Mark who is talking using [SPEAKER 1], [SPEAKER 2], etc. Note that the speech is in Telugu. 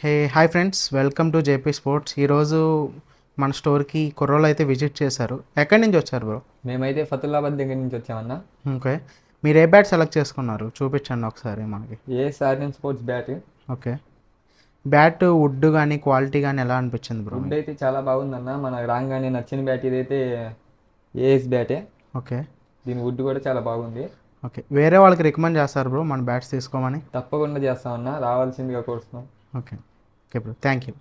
[SPEAKER 1] Hi friends, welcome to JP sports. ఈరోజు మన స్టోర్కి కుర్రోళ్ళు అయితే విజిట్ చేశారు. ఎక్కడి నుంచి వచ్చారు బ్రో?
[SPEAKER 2] మేమైతే ఫతుల్లాబాద్ దగ్గర నుంచి వచ్చామన్నా.
[SPEAKER 1] ఓకే, మీరు ఏ బ్యాట్ సెలెక్ట్ చేసుకున్నారు? చూపించండి ఒకసారి మనకి.
[SPEAKER 2] సార్జన్ sports bat.
[SPEAKER 1] Okay, bat wood కానీ క్వాలిటీ కానీ ఎలా అనిపించింది బ్రో
[SPEAKER 2] వుడ్
[SPEAKER 1] మీకు?
[SPEAKER 2] అయితే చాలా బాగుందన్న. మనకు రాగానే నచ్చిన బ్యాట్ ఇదైతే ఏఎస్ బ్యాటే.
[SPEAKER 1] ఓకే.
[SPEAKER 2] దీని వుడ్ కూడా చాలా బాగుంది.
[SPEAKER 1] ఓకే, వేరే వాళ్ళకి రికమెండ్ చేస్తారు బ్రో మన బ్యాట్స్ తీసుకోమని?
[SPEAKER 2] తప్పకుండా చేస్తామన్నా, రావాల్సిందిగా కోరుతున్నాం.
[SPEAKER 1] Okay. Okay bro, thank you.